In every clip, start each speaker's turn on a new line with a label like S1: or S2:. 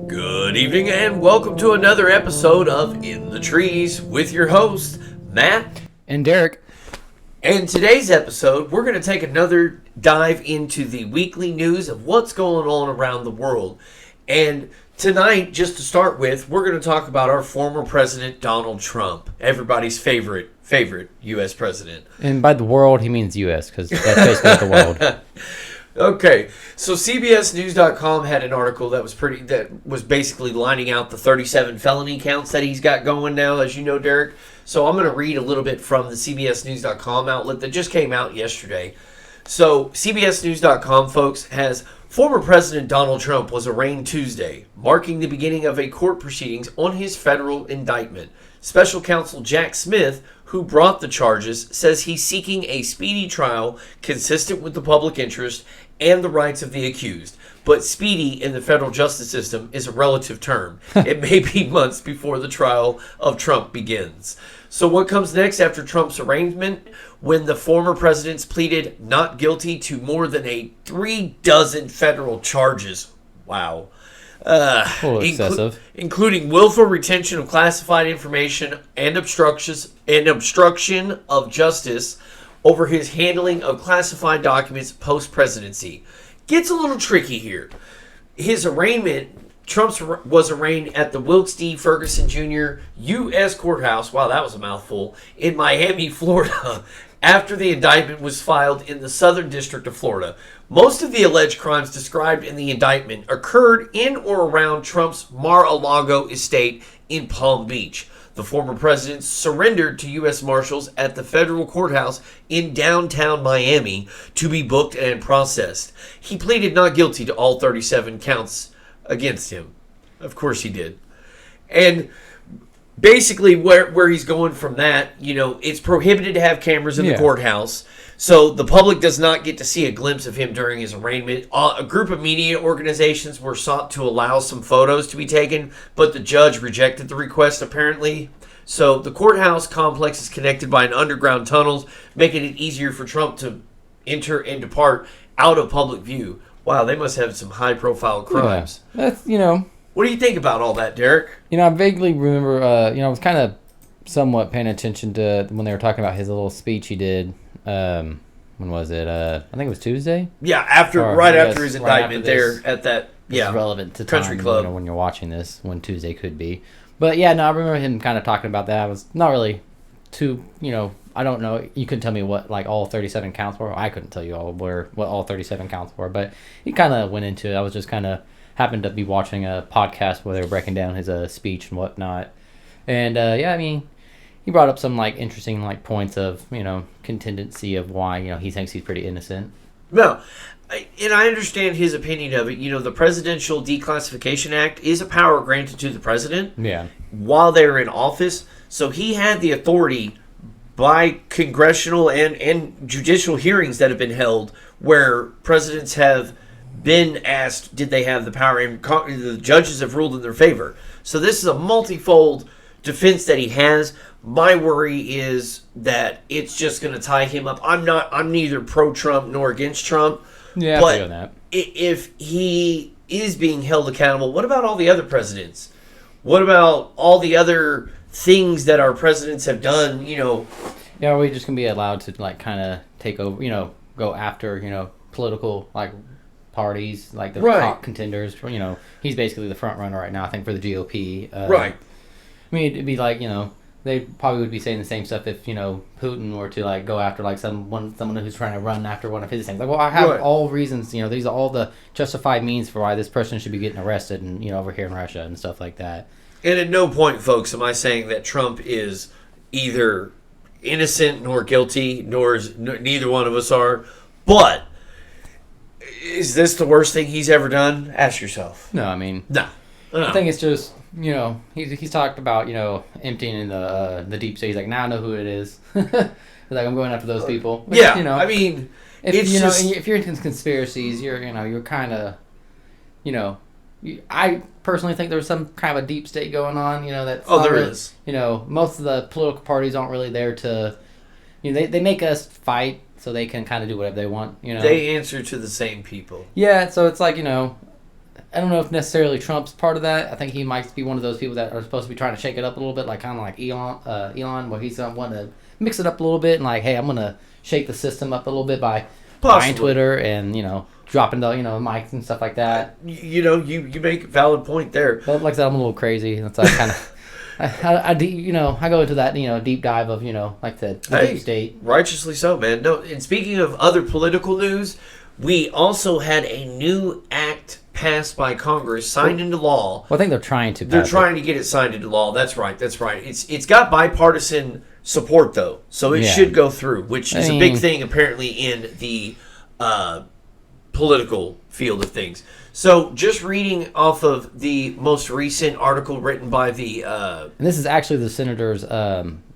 S1: Good evening and welcome to another episode of In the Trees with your host, Matt
S2: and Derek.
S1: And today's episode, we're going to take another dive into the weekly news of what's going on around the world. And tonight, just to start with, we're going to talk about our former president, Donald Trump, everybody's favorite U.S. president.
S2: And by the world, he means U.S. because that's basically the world.
S1: Okay, so CBSNews.com had an article that was basically lining out the 37 felony counts that he's got going now, as you know, Derek. So I'm going to read a little bit from the CBSNews.com outlet that just came out yesterday. So CBSNews.com, folks, has former President Donald Trump was arraigned Tuesday, marking the beginning of a court proceedings on his federal indictment. Special counsel Jack Smith, who brought the charges, says he's seeking a speedy trial consistent with the public interest and the rights of the accused. But speedy in the federal justice system is a relative term. It may be months before the trial of Trump begins. So what comes next after Trump's arraignment? When the former president's pleaded not guilty to more than 36 federal charges. Wow.
S2: Excessive.
S1: Including willful retention of classified information and obstruction of justice over his handling of classified documents post-presidency. Gets a little tricky here. His arraignment, Trump was arraigned at the Wilkes D. Ferguson Jr. U.S. Courthouse, wow, that was a mouthful, in Miami, Florida, after the indictment was filed in the Southern District of Florida. Most of the alleged crimes described in the indictment occurred in or around Trump's Mar-a-Lago estate in Palm Beach. The former president surrendered to U.S. Marshals at the federal courthouse in downtown Miami to be booked and processed. He pleaded not guilty to all 37 counts against him. Of course he did. And basically where he's going from that, it's prohibited to have cameras in the courthouse. So the public does not get to see a glimpse of him during his arraignment. A group of media organizations were sought to allow some photos to be taken, but the judge rejected the request apparently. So the courthouse complex is connected by an underground tunnels, making it easier for Trump to enter and depart out of public view. Wow, they must have some high-profile crimes.
S2: Yeah, that's,
S1: What do you think about all that, Derek?
S2: I vaguely remember, I was kind of somewhat paying attention to when they were talking about his little speech he did. When was it? I think it was Tuesday.
S1: Yeah, after his indictment there at that.
S2: Yeah, it's relevant to
S1: country
S2: time,
S1: club
S2: when you're watching this, when Tuesday could be. But yeah, no, I remember him kind of talking about that. I was not really too, I don't know. You couldn't tell me what all 37 counts were. I couldn't tell you what all 37 counts were. But he kind of went into it. I was just kind of happened to be watching a podcast where they were breaking down his speech and whatnot. And he brought up some interesting points of contingency of why he thinks he's pretty innocent.
S1: No, and I understand his opinion of it. The Presidential Declassification Act is a power granted to the president.
S2: Yeah.
S1: While they're in office, so he had the authority by congressional and judicial hearings that have been held where presidents have been asked, did they have the power, and the judges have ruled in their favor. So this is a multifold defense that he has. My worry is that it's just going to tie him up. I'm neither pro-Trump nor against Trump.
S2: Yeah,
S1: but
S2: I feel that.
S1: If he is being held accountable, what about all the other presidents? What about all the other things that our presidents have done?
S2: Yeah, are we just going to be allowed to kind of take over, go after, political parties, the top contenders? He's basically the front runner right now, I think, for the GOP.
S1: Right.
S2: I mean, it'd be they probably would be saying the same stuff if Putin were to go after someone who's trying to run after one of his things. I have all reasons. These are all the justified means for why this person should be getting arrested and over here in Russia and stuff like that.
S1: And at no point, folks, am I saying that Trump is either innocent nor guilty, neither one of us are. But is this the worst thing he's ever done? Ask yourself.
S2: No, I mean,
S1: no.
S2: I think it's just. He's talked about, emptying the deep state. He's like, now I know who it is. He's like, I'm going after those people. Which,
S1: yeah, I mean,
S2: if you're into conspiracies, you're kind of, I personally think there's some kind of a deep state going on.
S1: There is.
S2: Most of the political parties aren't really there to, they make us fight so they can kind of do whatever they want.
S1: They answer to the same people.
S2: Yeah, so it's I don't know if necessarily Trump's part of that. I think he might be one of those people that are supposed to be trying to shake it up a little bit, like kind of like Elon, where he's going to want to mix it up a little bit and like, hey, I'm going to shake the system up a little bit by buying Twitter and, dropping the, mics and stuff like that.
S1: You make a valid point there.
S2: But like I said, I'm a little crazy. That's like kind of... I go into that, deep dive of, like the deep state.
S1: Righteously so, man. No, and speaking of other political news, we also had a new act passed by Congress, signed into law.
S2: Well, I think they're trying to.
S1: They're trying to get it signed into law. That's right. It's got bipartisan support though, so it should go through, which is a big thing apparently in the political field of things. So, just reading off of the most recent article written by the...
S2: and this is actually the senator's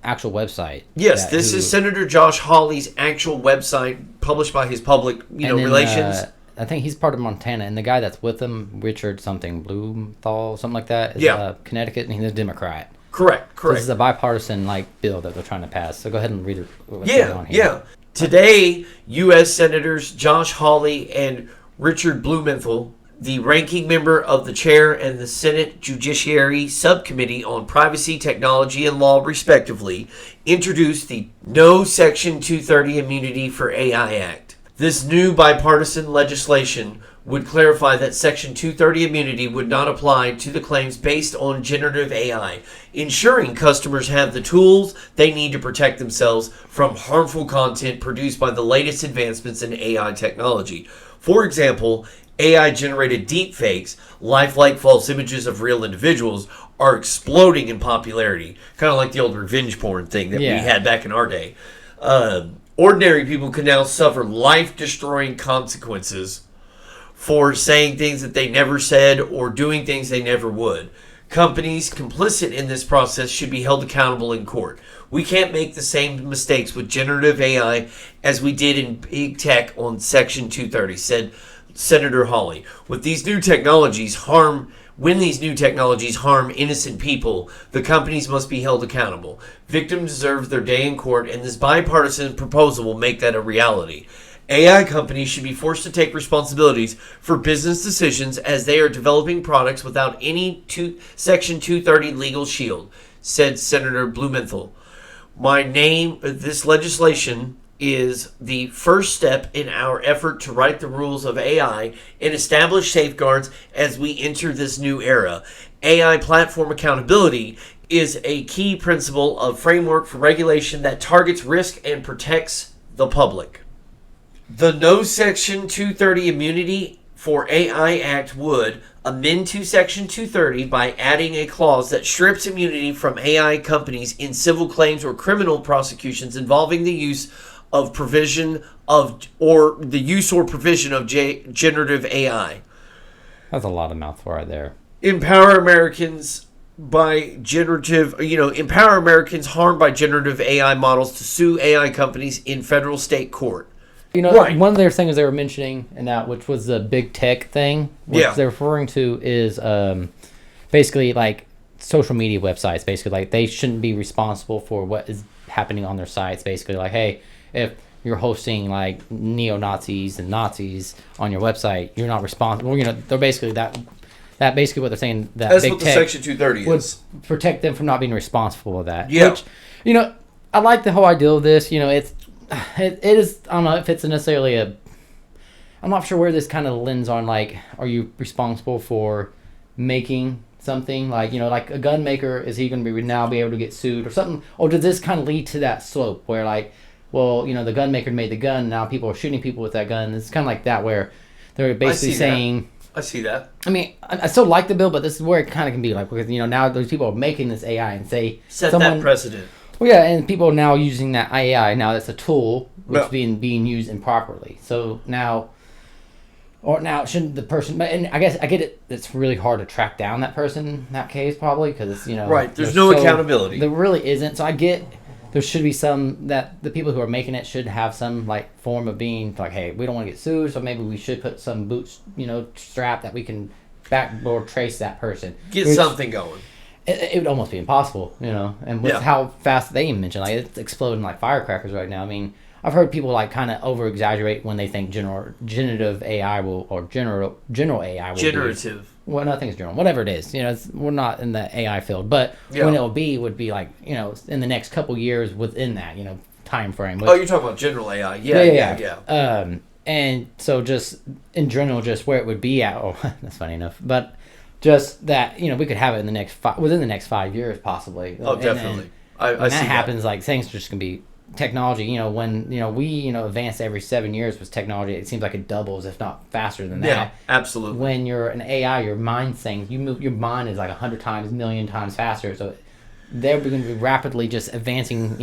S2: actual website.
S1: Yes, this is Senator Josh Hawley's actual website, published by his public relations.
S2: I think he's part of Montana, and the guy that's with him, Richard something, Blumenthal, something like that, is Connecticut, and he's a Democrat.
S1: Correct.
S2: So this is a bipartisan bill that they're trying to pass. So go ahead and read it.
S1: Yeah. Today, U.S. Senators Josh Hawley and Richard Blumenthal, the ranking member of the chair and the Senate Judiciary Subcommittee on Privacy, Technology, and Law, respectively, introduced the No Section 230 Immunity for AI Act. This new bipartisan legislation would clarify that Section 230 immunity would not apply to the claims based on generative AI, ensuring customers have the tools they need to protect themselves from harmful content produced by the latest advancements in AI technology. For example, AI-generated deepfakes, lifelike false images of real individuals, are exploding in popularity. Kind of like the old revenge porn thing that we had back in our day. Ordinary people can now suffer life-destroying consequences for saying things that they never said or doing things they never would. Companies complicit in this process should be held accountable in court. We can't make the same mistakes with generative AI as we did in big tech on Section 230, said Senator Hawley. When these new technologies harm innocent people, the companies must be held accountable. Victims deserve their day in court, and this bipartisan proposal will make that a reality. AI companies should be forced to take responsibilities for business decisions as they are developing products without any Section 230 legal shield, said Senator Blumenthal. This legislation is the first step in our effort to write the rules of AI and establish safeguards as we enter this new era. AI platform accountability is a key principle of framework for regulation that targets risk and protects the public. The No Section 230 Immunity for AI Act would amend to Section 230 by adding a clause that strips immunity from AI companies in civil claims or criminal prosecutions involving the use or provision of generative AI.
S2: That's a lot of mouthful right there.
S1: Empower Americans harmed by generative AI models to sue AI companies in federal state court.
S2: One of their things they were mentioning in that, which was the big tech thing, which they're referring to is basically like social media websites. Basically, like they shouldn't be responsible for what is happening on their sites. Basically, like, hey, if you're hosting like neo-Nazis and Nazis on your website, you're not responsible. They're basically that basically what they're saying.
S1: That's big what the Section 230
S2: would protect them from not being responsible for that. Yeah. Which, I like the whole idea of this. It is. I don't know if it's necessarily a. I'm not sure where this kind of lens on like, are you responsible for making something like like a gun maker? Is he going to be now be able to get sued or something? Or does this kind of lead to that slope where like, well, the gun maker made the gun, now people are shooting people with that gun. It's kind of like that where they're basically saying. I
S1: see that.
S2: I mean, I still like the bill, but this is where it kind of can be like, because now those people are making this AI and say
S1: set that precedent.
S2: Well, yeah, and people are now using that AI now. That's a tool which is being used improperly. So now shouldn't the person? And I guess I get it. It's really hard to track down that person in that case, probably because
S1: right. There's no accountability.
S2: There really isn't. So I get there should be some that the people who are making it should have some like form of being like, hey, we don't want to get sued, so maybe we should put some boots, strap that we can backboard trace that person.
S1: Get something going.
S2: It would almost be impossible, and with how fast they mentioned, like it's exploding like firecrackers right now. I mean, I've heard people like kind of over exaggerate when they think generative AI will, or general AI will
S1: Generative.
S2: be. Well, nothing's general. Whatever it is, we're not in the AI field, but
S1: Yeah.
S2: when it would be like, in the next couple years within that, time frame.
S1: Oh, you're talking about general AI. Yeah.
S2: And so just in general, just where it would be at. Oh, that's funny enough, but just that we could have it in the within the next 5 years possibly.
S1: Oh, definitely. I
S2: when
S1: see
S2: that happens, like things are just gonna be technology. When we advance every 7 years with technology, it seems like it doubles, if not faster than that.
S1: Yeah, absolutely.
S2: When you're an AI, your mind things your mind is like 100 times, million times faster. So they're going to be rapidly just advancing.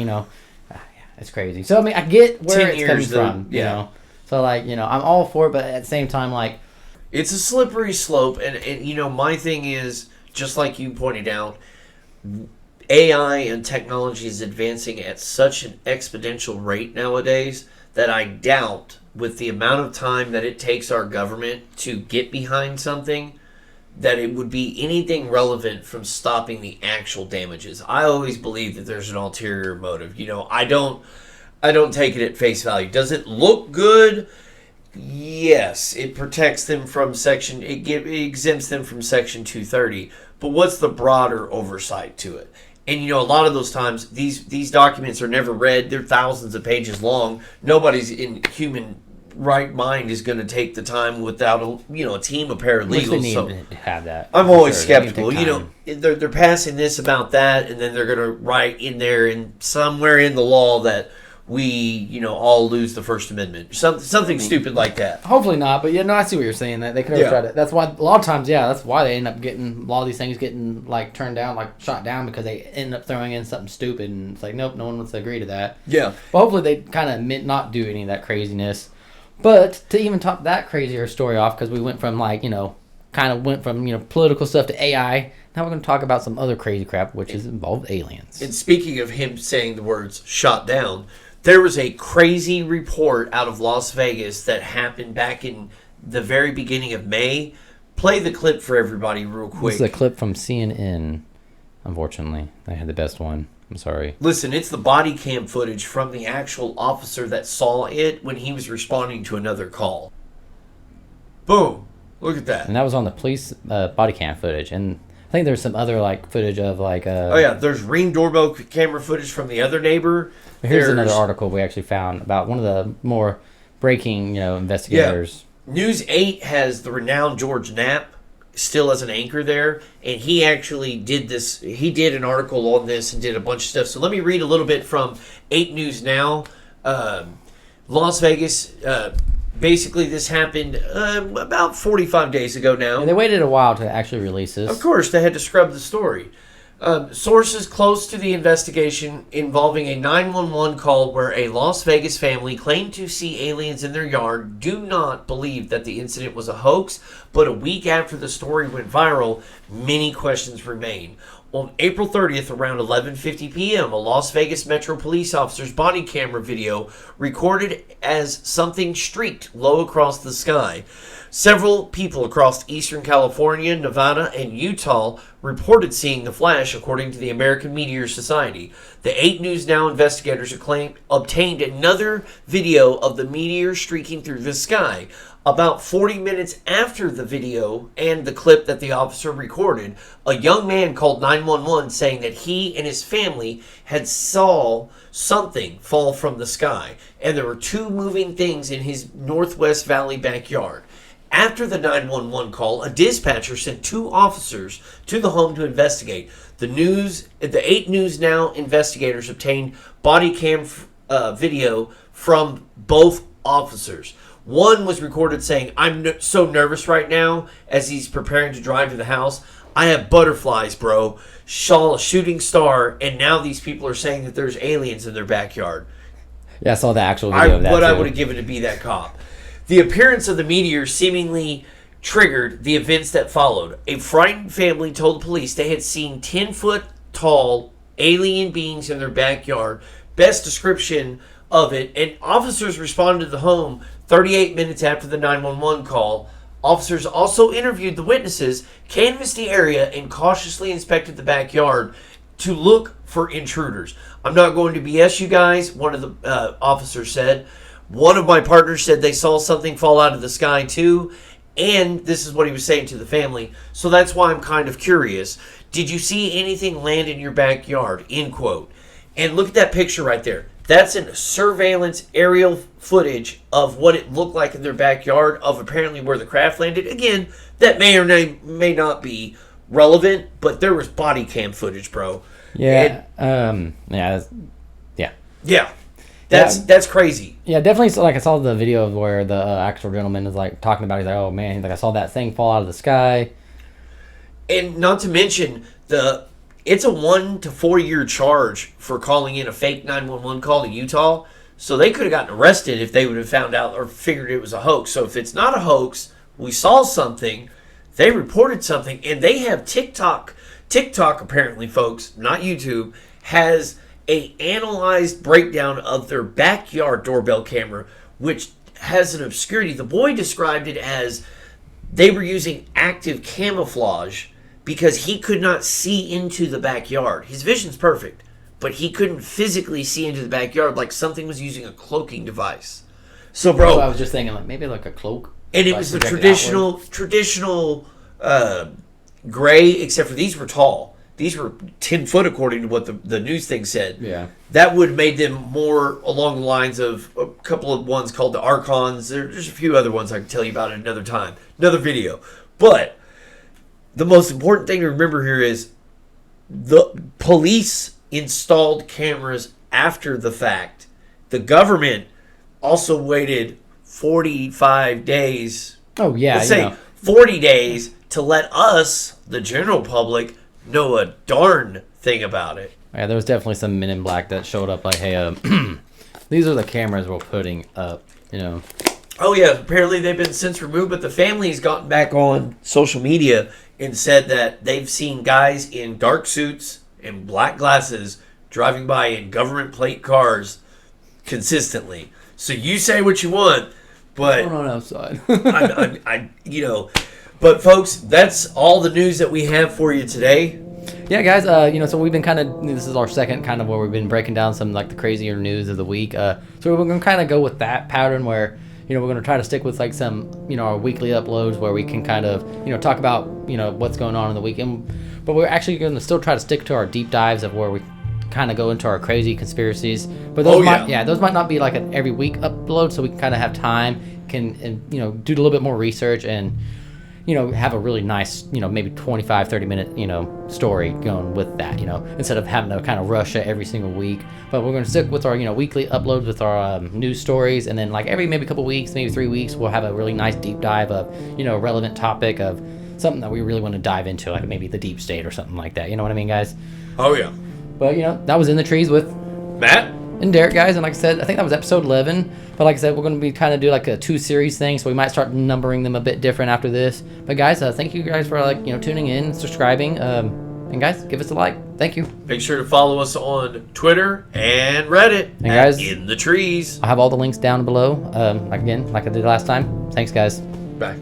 S2: It's crazy. So I mean, I get where it's coming from. So like I'm all for it, but at the same time, like
S1: it's a slippery slope, and my thing is just like you pointed out. AI and technology is advancing at such an exponential rate nowadays that I doubt, with the amount of time that it takes our government to get behind something, that it would be anything relevant from stopping the actual damages. I always believe that there's an ulterior motive. I don't take it at face value. Does it look good? Yes, it protects them from it exempts them from Section 230. But what's the broader oversight to it? And a lot of those times, these documents are never read. They're thousands of pages long. Nobody's in human right mind is going to take the time without a team of paralegals.
S2: Which they need to have that.
S1: I'm always skeptical. They're passing this about that, and then they're going to write in there and somewhere in the law that we all lose the First Amendment. Something stupid like that.
S2: Hopefully not, but I see what you're saying. That they could have tried it. That's why a lot of times, that's why they end up getting a lot of these things getting like turned down, like shot down, because they end up throwing in something stupid, and it's like, nope, no one wants to agree to that.
S1: Yeah.
S2: But hopefully they kind of not do any of that craziness. But to even top that crazier story off, because we went from political stuff to AI. Now we're going to talk about some other crazy crap, which is involved aliens.
S1: And speaking of him saying the words "shot down," there was a crazy report out of Las Vegas that happened back in the very beginning of May. Play the clip for everybody real quick.
S2: This is a clip from CNN, unfortunately. They had the best one. I'm sorry.
S1: Listen, it's the body cam footage from the actual officer that saw it when he was responding to another call. Boom. Look at that.
S2: And that was on the police body cam footage. And I think there's some other footage of
S1: oh yeah, there's Ring doorbell camera footage from the other neighbor.
S2: Here's another article we actually found about one of the more breaking, investigators.
S1: Yeah. News 8 has the renowned George Knapp still as an anchor there, and he actually did this. He did an article on this and did a bunch of stuff. So let me read a little bit from 8 News Now. Las Vegas. Basically, this happened about 45 days ago now.
S2: And they waited a while to actually release this.
S1: Of course, they had to scrub the story. Sources close to the investigation involving a 911 call where a Las Vegas family claimed to see aliens in their yard do not believe that the incident was a hoax, but a week after the story went viral, many questions remain. On April 30th, around 11:50 p.m., a Las Vegas Metro police officer's body camera video recorded as something streaked low across the sky. Several people across eastern California, Nevada, and Utah reported seeing the flash, according to the American Meteor Society. The 8 News Now investigators obtained another video of the meteor streaking through the sky. About 40 minutes after the video and the clip that the officer recorded, a young man called 911 saying that he and his family had saw something fall from the sky, and there were 2 moving things in his Northwest Valley backyard. After the 911 call, a dispatcher sent 2 officers to the home to investigate. The 8 News Now investigators obtained body cam video from both officers. One was recorded saying, "I'm so nervous right now," as he's preparing to drive to the house. "I have butterflies, bro. Saw a shooting star, and now these people are saying that there's aliens in their backyard."
S2: Yeah, I saw the actual video of that.
S1: What I would have given to be that cop. The appearance of the meteor seemingly triggered the events that followed. A frightened family told the police they had seen 10-foot tall alien beings in their backyard. Best description of it. And officers responded to the home 38 minutes after the 911 call. Officers also interviewed the witnesses, canvassed the area, and cautiously inspected the backyard. to look for intruders. I'm not going to BS you guys. One of the officers said. One of my partners said they saw something fall out of the sky too. And this is what he was saying to the family. So that's why I'm kind of curious. Did you see anything land in your backyard? End quote. And look at that picture right there. That's a surveillance aerial footage of what it looked like in their backyard of apparently where the craft landed. Again, that may or may not be relevant, but there was body cam footage, bro.
S2: Yeah.
S1: Yeah. That's crazy.
S2: Yeah, definitely. So, like, I saw the video of where the actual gentleman is like talking about. He's like, "Oh man," he's like, "I saw that thing fall out of the sky."
S1: And not to mention it's a 1 to 4 year charge for calling in a fake 911 call to Utah. So they could have gotten arrested if they would have found out or figured it was a hoax. So if it's not a hoax, we saw something, they reported something, and they have TikTok. TikTok apparently, folks, not YouTube, has a analyzed breakdown of their backyard doorbell camera, which has an obscurity. The boy described it as they were using active camouflage because he could not see into the backyard. His vision's perfect, but he couldn't physically see into the backyard, like something was using a cloaking device. So, bro,
S2: I was just thinking, like, maybe like a cloak.
S1: And it was the traditional gray, except for these were tall. These were 10 foot according to what the news thing said.
S2: Yeah.
S1: That would have made them more along the lines of a couple of ones called the Archons. There's a few other ones I can tell you about at another time, another video. But the most important thing to remember here is the police installed cameras after the fact. The government also waited 45 days.
S2: Oh, yeah.
S1: Let's say 40 days to let us, the general public, know a darn thing about it.
S2: Yeah, there was definitely some men in black that showed up like, hey, these are the cameras we're putting up, you know.
S1: Oh, yeah. Apparently they've been since removed, but the family's gotten back on social media and said that they've seen guys in dark suits and black glasses driving by in government plate cars consistently. So you say what you want, but
S2: What's going on outside?
S1: But folks, that's all the news that we have for you today.
S2: Yeah, guys. So we've been this is our second kind of where we've been breaking down some like the crazier news of the week. So we're going to kind of go with that pattern where we're going to try to stick with like some our weekly uploads where we can kind of talk about what's going on in the weekend. But we're actually going to still try to stick to our deep dives of where we kind of go into our crazy conspiracies. But those those might not be like an every week upload, so we can kind of have time and do a little bit more research and have a really nice, maybe 25, 30 minute, story going with that, instead of having to kind of rush it every single week. But we're going to stick with our, weekly uploads with our news stories. And then like every maybe couple weeks, maybe 3 weeks, we'll have a really nice deep dive of, a relevant topic of something that we really want to dive into, like maybe the deep state or something like that. You know what I mean, guys?
S1: Oh, yeah.
S2: But, that was In the Trees with
S1: Matt
S2: and Derek, guys. And like I said, I think that was episode 11. But like I said, we're going to be kind of do like a 2-series thing, so we might start numbering them a bit different after this. But guys, thank you guys for tuning in, subscribing, and guys, give us a like. Thank you.
S1: Make sure to follow us on Twitter and Reddit.
S2: And guys,
S1: In the Trees.
S2: I'll have all the links down below. Like I did last time. Thanks, guys.
S1: Bye.